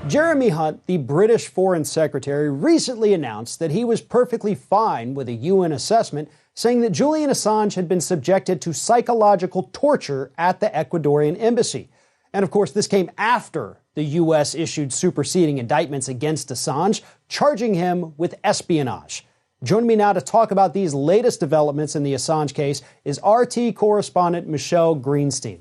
Jeremy Hunt, the British Foreign Secretary, recently announced that he was perfectly fine with a UN assessment saying that Julian Assange had been subjected to psychological torture at the Ecuadorian embassy. And of course, this came after the U.S. issued superseding indictments against Assange, charging him with espionage. Joining me now to talk about these latest developments in the Assange case is RT correspondent Michelle Greenstein.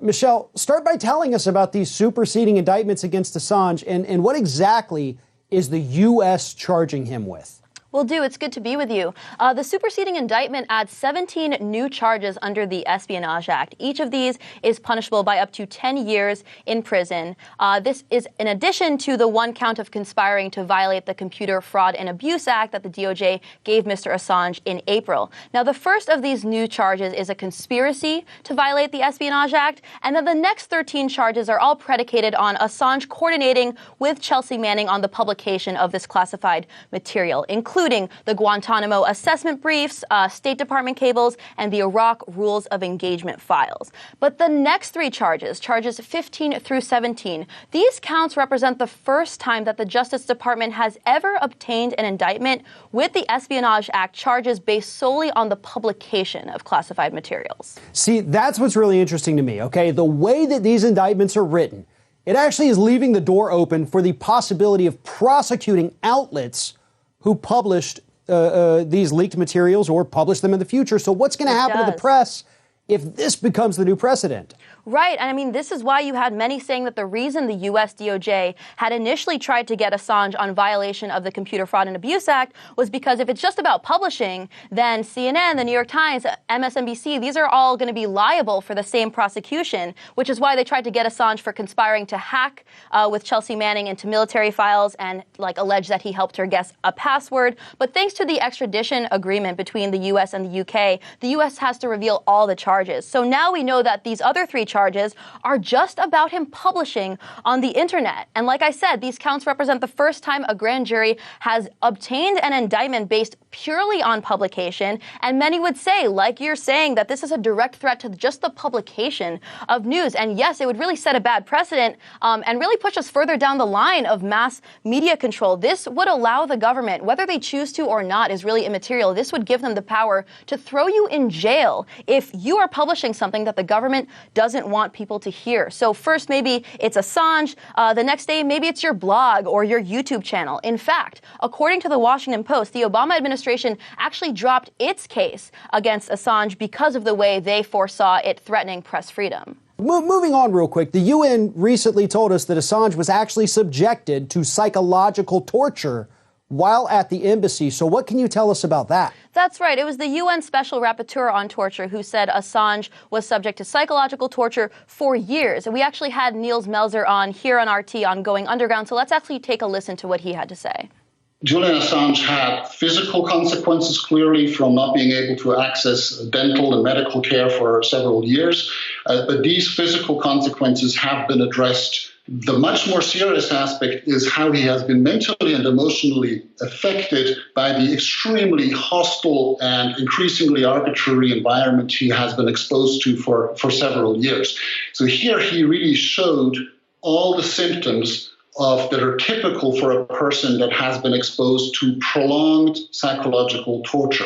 Michelle, start by telling us about these superseding indictments against Assange and what exactly is the U.S. charging him with? Will do. It's good to be with you. The superseding indictment adds 17 new charges under the Espionage Act. Each of these is punishable by up to 10 years in prison. This is in addition to the one count of conspiring to violate the Computer Fraud and Abuse Act that the DOJ gave Mr. Assange in April. Now, the first of these new charges is a conspiracy to violate the Espionage Act, and then the next 13 charges are all predicated on Assange coordinating with Chelsea Manning on the publication of this classified material, including the Guantanamo assessment briefs, State Department cables, and the Iraq Rules of Engagement files. But the next three charges, charges 15 through 17, these counts represent the first time that the Justice Department has ever obtained an indictment with the Espionage Act charges based solely on the publication of classified materials. See, that's what's really interesting to me, okay? The way that these indictments are written, it actually is leaving the door open for the possibility of prosecuting outlets who published these leaked materials or publish them in the future. So what's going to happen to the press if this becomes the new precedent? Right. And I mean, this is why you had many saying that the reason the U.S. DOJ had initially tried to get Assange on violation of the Computer Fraud and Abuse Act was because if it's just about publishing, then CNN, the New York Times, MSNBC, these are all going to be liable for the same prosecution, which is why they tried to get Assange for conspiring to hack with Chelsea Manning into military files and allege that he helped her guess a password. But thanks to the extradition agreement between the U.S. and the U.K., the U.S. has to reveal all the charges. So now we know that these other three charges are just about him publishing on the internet. And like I said, these counts represent the first time a grand jury has obtained an indictment based purely on publication. And many would say, like you're saying, that this is a direct threat to just the publication of news. And yes, it would really set a bad precedent and really push us further down the line of mass media control. This would allow the government, whether they choose to or not is really immaterial. This would give them the power to throw you in jail if you are publishing something that the government doesn't want people to hear. So first, maybe it's Assange. The next day, maybe it's your blog or your YouTube channel. In fact, according to the Washington Post, the Obama administration actually dropped its case against Assange because of the way they foresaw it threatening press freedom. Moving on real quick, the UN recently told us that Assange was actually subjected to psychological torture while at the embassy. So what can you tell us about that? That's right. It was the UN Special Rapporteur on Torture who said Assange was subject to psychological torture for years. And we actually had Niels Melzer on here on RT on Going Underground. So let's actually take a listen to what he had to say. Julian Assange had physical consequences, clearly, from not being able to access dental and medical care for several years. But these physical consequences have been addressed. The much more serious aspect is how he has been mentally and emotionally affected by the extremely hostile and increasingly arbitrary environment he has been exposed to for several years. So here he really showed all the symptoms that are typical for a person that has been exposed to prolonged psychological torture.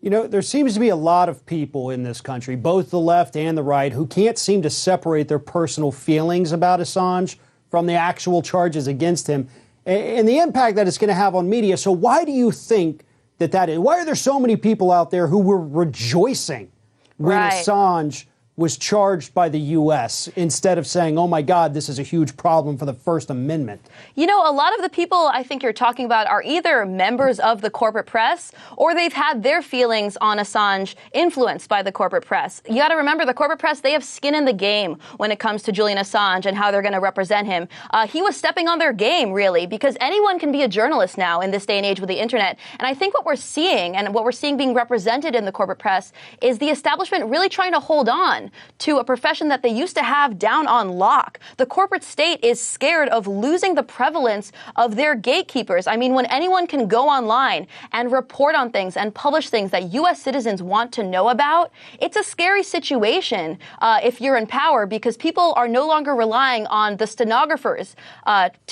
You know, there seems to be a lot of people in this country, both the left and the right, who can't seem to separate their personal feelings about Assange from the actual charges against him and the impact that it's going to have on media. So why do you think that is? Why are there so many people out there who were rejoicing when Assange was charged by the U.S. instead of saying, oh, my God, this is a huge problem for the First Amendment? You know, a lot of the people I think you're talking about are either members of the corporate press or they've had their feelings on Assange influenced by the corporate press. You got to remember, the corporate press, they have skin in the game when it comes to Julian Assange and how they're going to represent him. He was stepping on their game, really, because anyone can be a journalist now in this day and age with the internet. And I think what we're seeing and what we're seeing being represented in the corporate press is the establishment really trying to hold on profession to a profession that they used to have down on lock. The corporate state is scared of losing the prevalence of their gatekeepers. I mean, when anyone can go online and report on things and publish things that U.S. citizens want to know about, it's a scary situation if you're in power, because people are no longer relying on the stenographers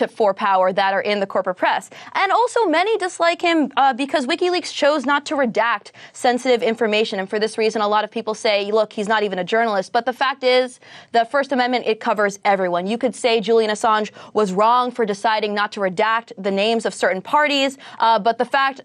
for power that are in the corporate press. And also many dislike him because WikiLeaks chose not to redact sensitive information. And for this reason, a lot of people say, look, he's not even a journalist. But the fact is, the First Amendment, it covers everyone. You could say Julian Assange was wrong for deciding not to redact the names of certain parties. But the fact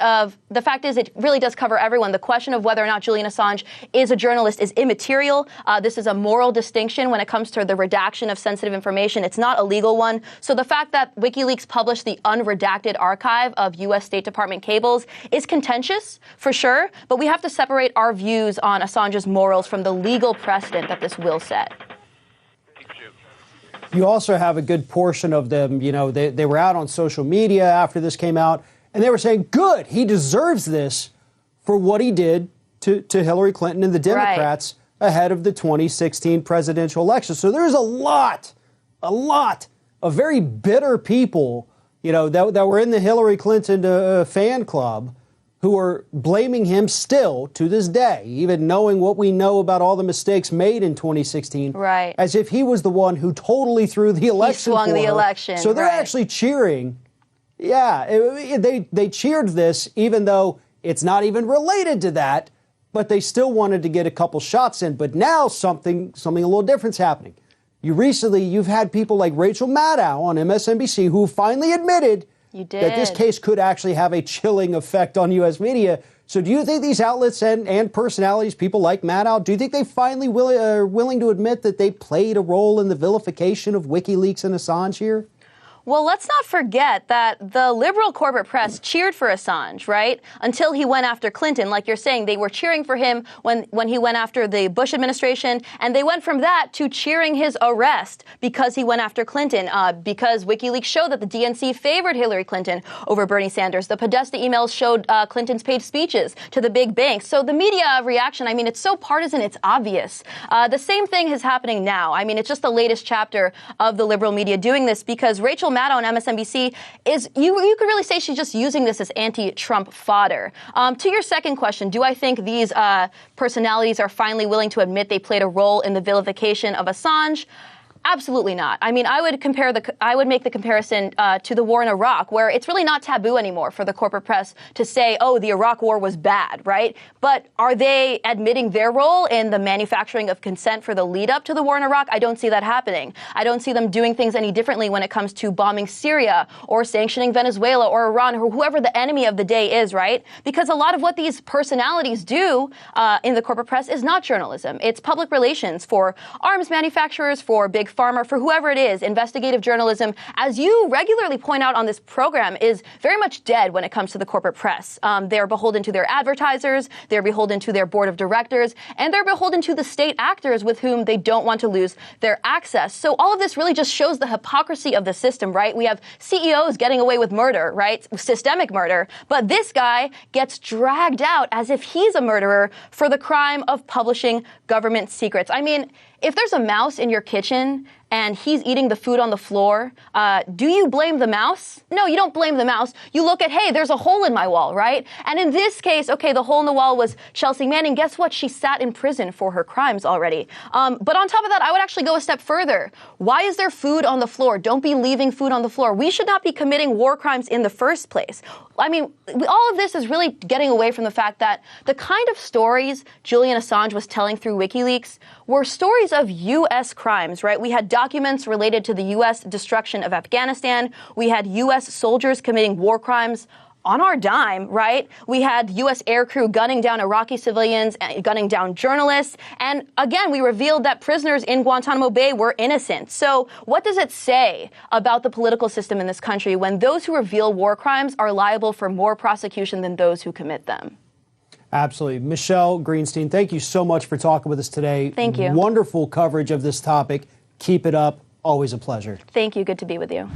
is, it really does cover everyone. The question of whether or not Julian Assange is a journalist is immaterial. This is a moral distinction when it comes to the redaction of sensitive information. It's not a legal one. So the fact that WikiLeaks published the unredacted archive of U.S. State Department cables is contentious, for sure, but we have to separate our views on Assange's morals from the legal precedent that this will set. You also have a good portion of them, they were out on social media after this came out, and they were saying, good, he deserves this for what he did to Hillary Clinton and the Democrats ahead of the 2016 presidential election. So there's a lot of very bitter people, that were in the Hillary Clinton fan club who are blaming him still to this day, even knowing what we know about all the mistakes made in 2016, as if he was the one who totally threw the election. He swung the election. So they're actually cheering. Yeah, they cheered this, even though it's not even related to that, but they still wanted to get a couple shots in. But now something a little different's happening. You've had people like Rachel Maddow on MSNBC who finally admitted that this case could actually have a chilling effect on U.S. media. So do you think these outlets and personalities, people like Maddow, do you think they finally are willing to admit that they played a role in the vilification of WikiLeaks and Assange here? Well, let's not forget that the liberal corporate press cheered for Assange, right? Until he went after Clinton. Like you're saying, they were cheering for him when he went after the Bush administration. And they went from that to cheering his arrest because he went after Clinton, because WikiLeaks showed that the DNC favored Hillary Clinton over Bernie Sanders. The Podesta emails showed Clinton's paid speeches to the big banks. So the media reaction, I mean, it's so partisan, it's obvious. The same thing is happening now. I mean, it's just the latest chapter of the liberal media doing this because Rachel Maddow on MSNBC is, you could really say she's just using this as anti-Trump fodder. To your second question, do I think these personalities are finally willing to admit they played a role in the vilification of Assange? Absolutely not. I mean, I would make the comparison to the war in Iraq, where it's really not taboo anymore for the corporate press to say, oh, the Iraq war was bad, right? But are they admitting their role in the manufacturing of consent for the lead up to the war in Iraq? I don't see that happening. I don't see them doing things any differently when it comes to bombing Syria or sanctioning Venezuela or Iran or whoever the enemy of the day is, right? Because a lot of what these personalities do in the corporate press is not journalism. It's public relations for arms manufacturers, for big pharma, for whoever it is. Investigative journalism, as you regularly point out on this program, is very much dead when it comes to the corporate press. They're beholden to their advertisers, they're beholden to their board of directors, and they're beholden to the state actors with whom they don't want to lose their access. So all of this really just shows the hypocrisy of the system, right? We have CEOs getting away with murder, right? Systemic murder. But this guy gets dragged out as if he's a murderer for the crime of publishing government secrets. I mean, if there's a mouse in your kitchen and he's eating the food on the floor, do you blame the mouse? No, you don't blame the mouse. You look at, hey, there's a hole in my wall, right? And in this case, okay, the hole in the wall was Chelsea Manning. Guess what? She sat in prison for her crimes already. But on top of that, I would actually go a step further. Why is there food on the floor? Don't be leaving food on the floor. We should not be committing war crimes in the first place. I mean, all of this is really getting away from the fact that the kind of stories Julian Assange was telling through WikiLeaks were stories of U.S. crimes, right? We had documents related to the U.S. destruction of Afghanistan. We had U.S. soldiers committing war crimes on our dime, right? We had U.S. aircrew gunning down Iraqi civilians, gunning down journalists. And again, we revealed that prisoners in Guantanamo Bay were innocent. So what does it say about the political system in this country when those who reveal war crimes are liable for more prosecution than those who commit them? Absolutely. Michelle Greenstein, thank you so much for talking with us today. Thank you. Wonderful coverage of this topic. Keep it up. Always a pleasure. Thank you. Good to be with you.